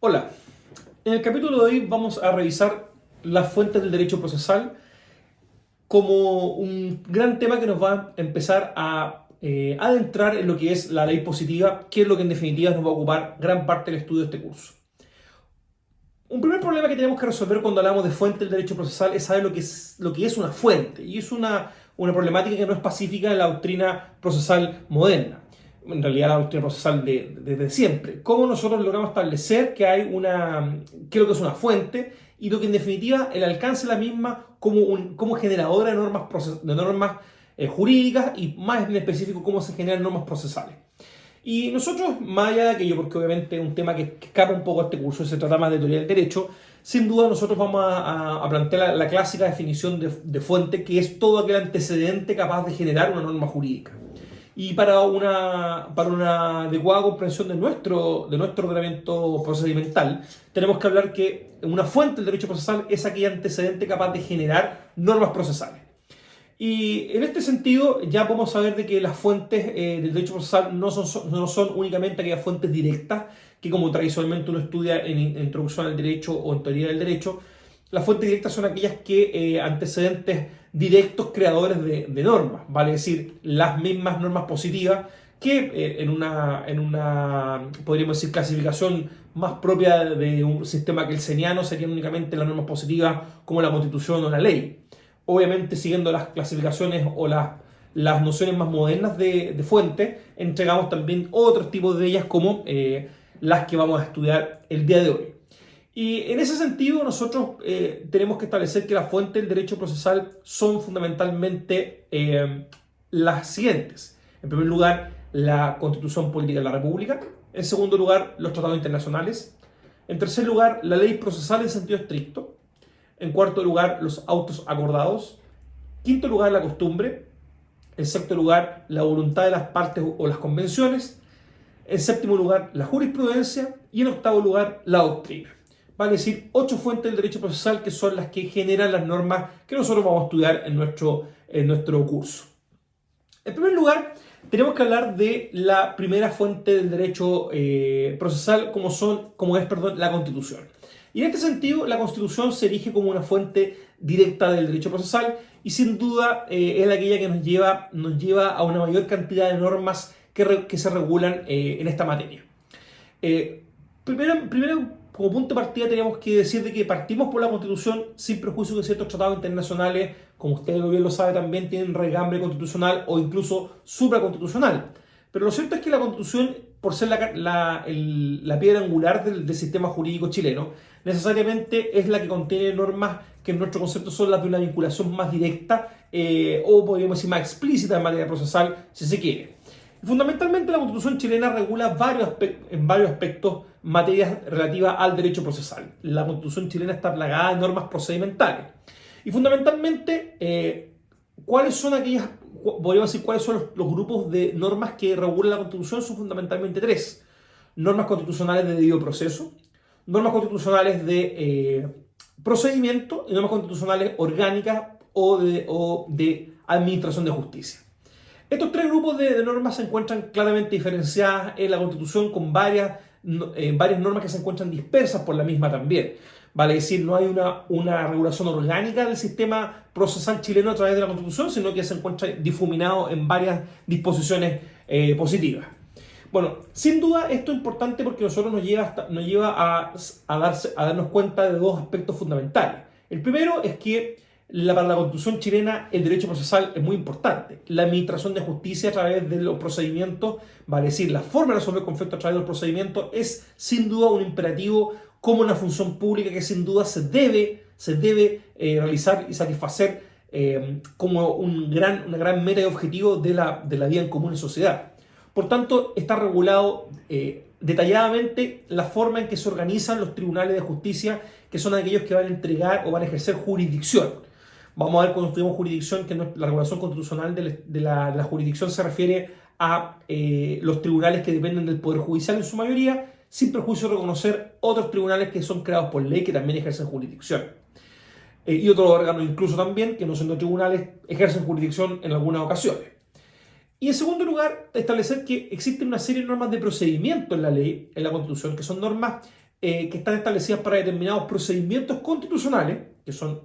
Hola, en el capítulo de hoy vamos a revisar las fuentes del derecho procesal como un gran tema que nos va a empezar a adentrar en lo que es la ley positiva, que es lo que en definitiva nos va a ocupar gran parte del estudio de este curso. Un primer problema que tenemos que resolver cuando hablamos de fuente del derecho procesal es saber lo que es una fuente, y es una problemática que no es pacífica en la doctrina procesal moderna. En realidad la doctrina procesal desde siempre. ¿Cómo nosotros logramos establecer qué es lo que es una fuente y lo que en definitiva el alcance de la misma como generadora de normas jurídicas y más en específico cómo se generan normas procesales? Y nosotros, más allá de aquello, porque obviamente es un tema que escapa un poco a este curso, se trata más de teoría del derecho, sin duda nosotros vamos a plantear la clásica definición de fuente, que es todo aquel antecedente capaz de generar una norma jurídica. Y para una adecuada comprensión de nuestro ordenamiento procedimental, tenemos que hablar que una fuente del derecho procesal es aquel antecedente capaz de generar normas procesales. Y en este sentido ya podemos saber de que las fuentes del derecho procesal no son únicamente aquellas fuentes directas que como tradicionalmente uno estudia en introducción al derecho o en teoría del derecho. Las fuentes directas son aquellas que antecedentes directos creadores de normas, vale decir, las mismas normas positivas que en una, podríamos decir, clasificación más propia de un sistema kelseniano serían únicamente las normas positivas como la Constitución o la ley. Obviamente, siguiendo las clasificaciones o las nociones más modernas de fuente, entregamos también otros tipos de ellas como las que vamos a estudiar el día de hoy. Y en ese sentido, nosotros tenemos que establecer que las fuentes del derecho procesal son fundamentalmente las siguientes. En primer lugar, la Constitución Política de la República. En segundo lugar, los tratados internacionales. En tercer lugar, la ley procesal en sentido estricto. En cuarto lugar, los autos acordados. Quinto lugar, la costumbre. En sexto lugar, la voluntad de las partes o las convenciones. En séptimo lugar, la jurisprudencia. Y en octavo lugar, la doctrina. Vale decir, 8 fuentes del derecho procesal que son las que generan las normas que nosotros vamos a estudiar en nuestro curso. En primer lugar, tenemos que hablar de la primera fuente del derecho procesal como es la Constitución. Y en este sentido, la Constitución se erige como una fuente directa del derecho procesal y sin duda es aquella que nos lleva a una mayor cantidad de normas que se regulan en esta materia. Primero, como punto de partida, tenemos que decir de que partimos por la Constitución sin prejuicio que ciertos tratados internacionales, como usted bien lo sabe, también tienen regambre constitucional o incluso supraconstitucional. Pero lo cierto es que la Constitución, por ser la piedra angular del sistema jurídico chileno, necesariamente es la que contiene normas que en nuestro concepto son las de una vinculación más directa o podríamos decir más explícita en materia procesal, si se quiere. Fundamentalmente la Constitución chilena regula en varios aspectos materias relativas al derecho procesal. La Constitución chilena está plagada de normas procedimentales. Y fundamentalmente, ¿cuáles son los grupos de normas que regulan la Constitución? Son fundamentalmente 3. Normas constitucionales de debido proceso, normas constitucionales de procedimiento y normas constitucionales orgánicas o de administración de justicia. Estos 3 grupos de normas se encuentran claramente diferenciadas en la Constitución con varias normas que se encuentran dispersas por la misma también. Vale decir, no hay una regulación orgánica del sistema procesal chileno a través de la Constitución, sino que se encuentra difuminado en varias disposiciones positivas. Bueno, sin duda esto es importante porque nosotros nos lleva a darnos cuenta de 2 aspectos fundamentales. El primero es que para la Constitución chilena el derecho procesal es muy importante. La administración de justicia a través de los procedimientos, vale decir, la forma de resolver conflictos a través de los procedimientos es sin duda un imperativo como una función pública que sin duda se debe realizar y satisfacer como una gran meta y objetivo de la vida en común en sociedad. Por tanto, está regulado detalladamente la forma en que se organizan los tribunales de justicia, que son aquellos que van a entregar o van a ejercer jurisdicción. Vamos a ver cuando estudiamos jurisdicción que la regulación constitucional de la jurisdicción se refiere a los tribunales que dependen del Poder Judicial en su mayoría, sin perjuicio de reconocer otros tribunales que son creados por ley que también ejercen jurisdicción. Y otros órganos incluso también, que no siendo tribunales, ejercen jurisdicción en algunas ocasiones. Y en segundo lugar, establecer que existe una serie de normas de procedimiento en la ley, en la Constitución, que son normas que están establecidas para determinados procedimientos constitucionales, que son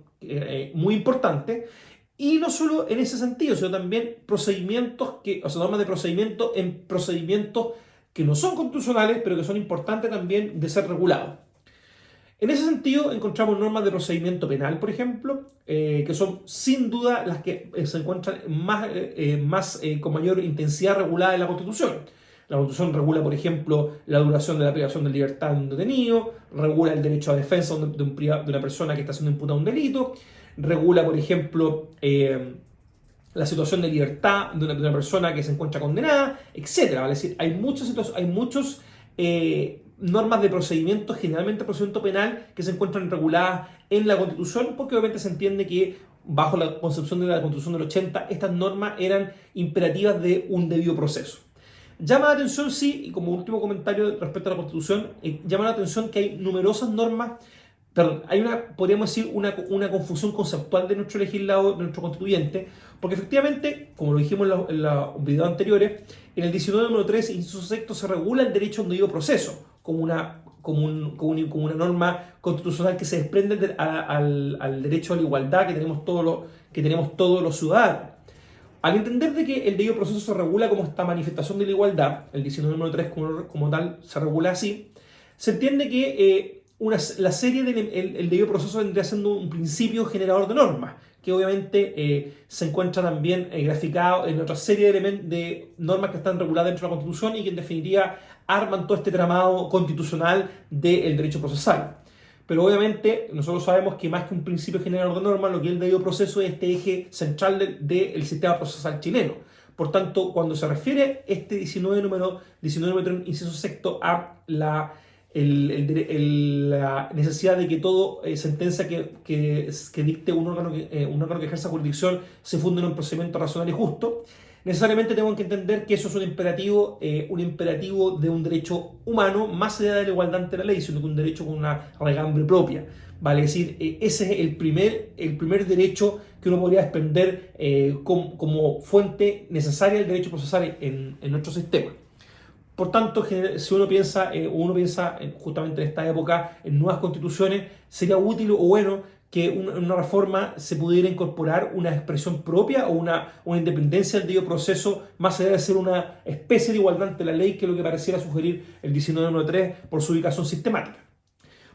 muy importantes, y no solo en ese sentido, sino también normas de procedimiento en procedimientos que no son constitucionales, pero que son importantes también de ser regulados. En ese sentido, encontramos normas de procedimiento penal, por ejemplo, que son sin duda las que se encuentran con mayor intensidad reguladas en la Constitución. La Constitución regula, por ejemplo, la duración de la privación de libertad de un detenido, regula el derecho a defensa de una persona que está siendo imputada a un delito, regula, por ejemplo, la situación de libertad de una persona que se encuentra condenada, etc. ¿Vale? Es decir, hay muchos normas de procedimiento, generalmente procedimiento penal, que se encuentran reguladas en la Constitución, porque obviamente se entiende que bajo la concepción de la Constitución del 80, estas normas eran imperativas de un debido proceso. Llama la atención, sí, y como último comentario respecto a la Constitución, llama la atención que hay numerosas normas, podríamos decir, una confusión conceptual de nuestro legislador, de nuestro constituyente, porque efectivamente, como lo dijimos en los videos anteriores, en el 19 número 3, inciso sexto, se regula el derecho a un debido proceso, como una norma constitucional que se desprende al derecho a la igualdad que tenemos todos los ciudadanos. Al entender de que el debido proceso se regula como esta manifestación de la igualdad, el 19 número 3 como tal se regula así, se entiende que el debido proceso vendría siendo un principio generador de normas, que obviamente se encuentra también graficado en otra serie de normas que están reguladas dentro de la Constitución y que en definitiva arman todo este tramado constitucional del derecho procesal. Pero obviamente nosotros sabemos que más que un principio generador de normas, lo que es el debido proceso es este eje central del sistema procesal chileno. Por tanto, cuando se refiere este 19 número inciso sexto a la necesidad de que todo sentencia que dicte un órgano que ejerza jurisdicción se funde en un procedimiento razonable y justo, necesariamente tenemos que entender que eso es un imperativo de un derecho humano, más allá de la igualdad ante la ley, sino que un derecho con una regambre propia. Vale decir, ese es el primer derecho que uno podría desprender como fuente necesaria del derecho procesal en nuestro sistema. Por tanto, si uno piensa justamente en esta época en nuevas constituciones, sería útil o bueno que en una reforma se pudiera incorporar una expresión propia o una independencia del debido proceso, más allá de ser una especie de igualdad ante la ley, que es lo que pareciera sugerir el 19.3 por su ubicación sistemática.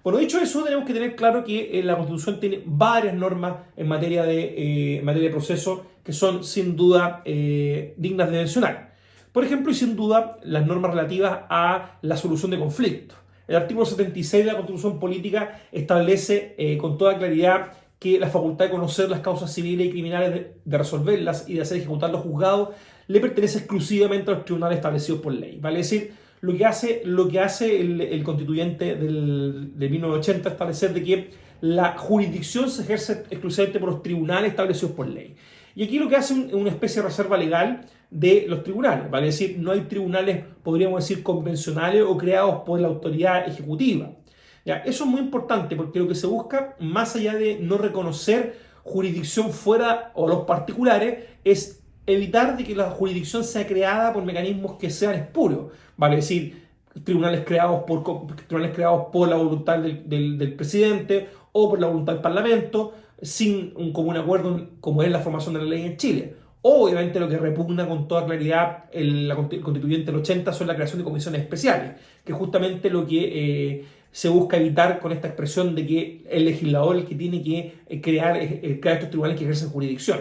Bueno, dicho eso, tenemos que tener claro que la Constitución tiene varias normas en materia de proceso que son sin duda dignas de mencionar. Por ejemplo, y sin duda, las normas relativas a la solución de conflictos. El artículo 76 de la Constitución Política establece con toda claridad que la facultad de conocer las causas civiles y criminales, de resolverlas y de hacer ejecutar los juzgados, le pertenece exclusivamente a los tribunales establecidos por ley. Vale decir, lo que hace el constituyente de 1980 es establecer de que la jurisdicción se ejerce exclusivamente por los tribunales establecidos por ley. Y aquí lo que hace es una especie de reserva legal de los tribunales, vale decir, no hay tribunales, podríamos decir, convencionales o creados por la autoridad ejecutiva. ¿Ya? Eso es muy importante porque lo que se busca, más allá de no reconocer jurisdicción fuera o los particulares, es evitar de que la jurisdicción sea creada por mecanismos que sean espurios, vale decir, tribunales creados por la voluntad del presidente o por la voluntad del Parlamento, sin un común acuerdo como es la formación de la ley en Chile. Obviamente lo que repugna con toda claridad el constituyente del 80 son la creación de comisiones especiales, que es justamente lo que se busca evitar con esta expresión de que el legislador es el que tiene que crear estos tribunales que ejercen jurisdicción.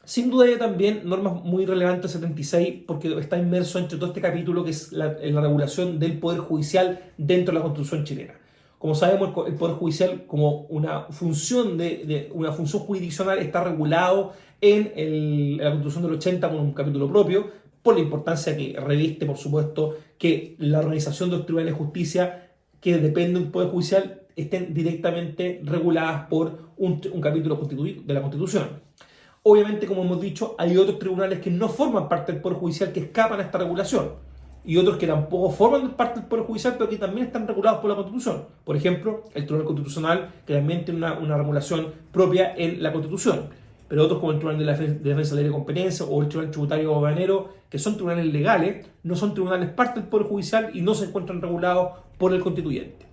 Sin duda hay también normas muy relevantes 76 porque está inmerso entre todo este capítulo que es la regulación del Poder Judicial dentro de la Constitución chilena. Como sabemos, el Poder Judicial como una función jurisdiccional está regulado en la Constitución del 80 con un capítulo propio, por la importancia que reviste, por supuesto, que la organización de los tribunales de justicia que dependen del Poder Judicial estén directamente reguladas por un capítulo de la Constitución. Obviamente, como hemos dicho, hay otros tribunales que no forman parte del Poder Judicial que escapan a esta regulación. Y otros que tampoco forman parte del Poder Judicial, pero que también están regulados por la Constitución. Por ejemplo, el Tribunal Constitucional, que también tiene una regulación propia en la Constitución. pero otros como el Tribunal de Defensa de la Libre Competencia o el Tribunal Tributario Aduanero, que son tribunales legales, no son tribunales parte del Poder Judicial y no se encuentran regulados por el Constituyente.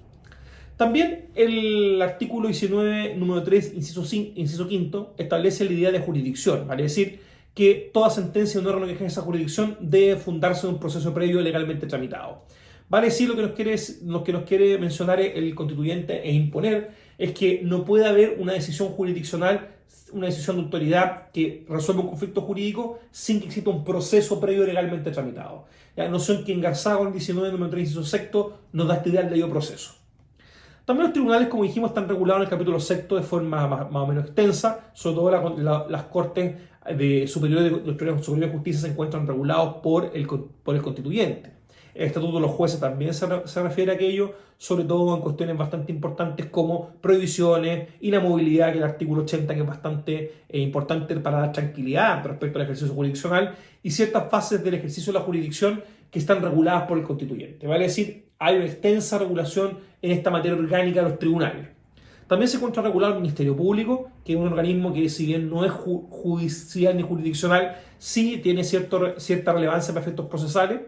También el artículo 19, número 3, inciso quinto, establece la idea de jurisdicción, vale decir que toda sentencia de un órgano que ejerce esa jurisdicción debe fundarse en un proceso previo legalmente tramitado. Vale decir lo que nos quiere mencionar el Constituyente e imponer es que no puede haber una decisión jurisdiccional, una decisión de autoridad que resuelva un conflicto jurídico sin que exista un proceso previo legalmente tramitado. La noción que engarzada con el 19, número 3, inciso sexto, nos da esta idea del debido proceso. También los tribunales, como dijimos, están regulados en el capítulo sexto de forma más o menos extensa, sobre todo las cortes superiores de los tribunales superiores de justicia se encuentran regulados por el Constituyente. El Estatuto de los Jueces también se refiere a aquello, sobre todo en cuestiones bastante importantes como prohibiciones, inamovilidad, que es el artículo 80, que es bastante importante para dar tranquilidad respecto al ejercicio jurisdiccional, y ciertas fases del ejercicio de la jurisdicción que están reguladas por el Constituyente. Vale decir, hay una extensa regulación en esta materia orgánica de los tribunales. También se encuentra regulado el Ministerio Público, que es un organismo que, si bien no es judicial ni jurisdiccional, sí tiene cierta relevancia para efectos procesales.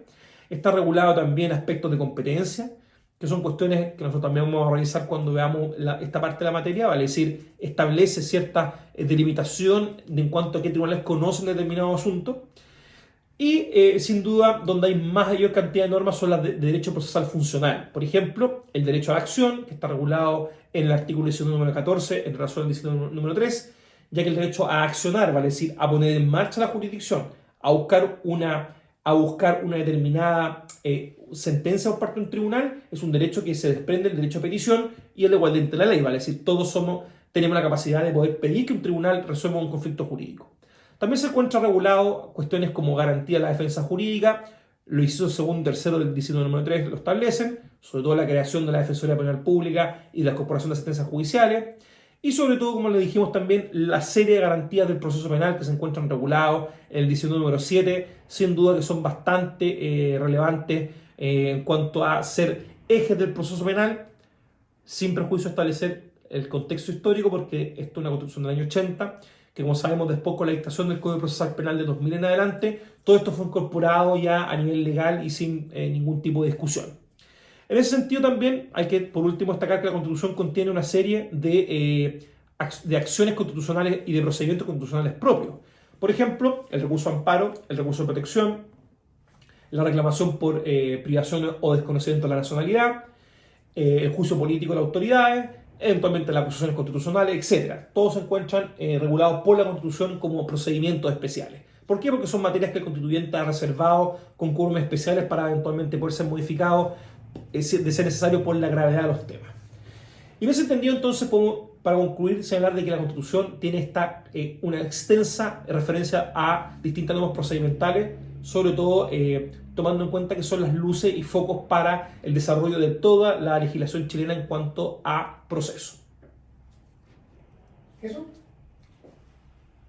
Está regulado también aspectos de competencia, que son cuestiones que nosotros también vamos a revisar cuando veamos esta parte de la materia, vale decir, establece cierta delimitación en cuanto a qué tribunales conocen determinado asunto. Y sin duda, donde hay mayor cantidad de normas son las de derecho procesal funcional. Por ejemplo, el derecho a la acción, que está regulado en el artículo 19, número 14, en relación al 19, número 3, ya que el derecho a accionar, vale decir, a poner en marcha la jurisdicción, a buscar una determinada sentencia por parte de un tribunal, es un derecho que se desprende del derecho a petición y el de igualdad ante la ley, vale decir, todos tenemos la capacidad de poder pedir que un tribunal resuelva un conflicto jurídico. También se encuentra regulado cuestiones como garantía de la defensa jurídica, los incisos segundo y tercero del 19, número 3 lo establecen, sobre todo la creación de la Defensoría Penal Pública y la Corporación de Sentencias Judiciales, y sobre todo, como le dijimos también, la serie de garantías del proceso penal que se encuentran regulados en el 19, número 7, sin duda que son bastante relevantes en cuanto a ser ejes del proceso penal, sin perjuicio de establecer el contexto histórico, porque esto es una constitución del año 80, que como sabemos después con la dictación del Código Procesal Penal de 2000 en adelante, todo esto fue incorporado ya a nivel legal y sin ningún tipo de discusión. En ese sentido también hay que, por último, destacar que la Constitución contiene una serie de acciones constitucionales y de procedimientos constitucionales propios. Por ejemplo, el recurso de amparo, el recurso de protección, la reclamación por privación o desconocimiento de la nacionalidad, el juicio político de las autoridades, eventualmente las acusaciones constitucionales, etc. Todos se encuentran regulados por la Constitución como procedimientos especiales. ¿Por qué? Porque son materias que el Constituyente ha reservado con quórum especiales para eventualmente poder ser modificados de ser necesario por la gravedad de los temas. Y en ese sentido, entonces, para concluir, señalar de que la Constitución tiene una extensa referencia a distintas normas procedimentales, sobre todo tomando en cuenta que son las luces y focos para el desarrollo de toda la legislación chilena en cuanto a proceso. ¿Eso?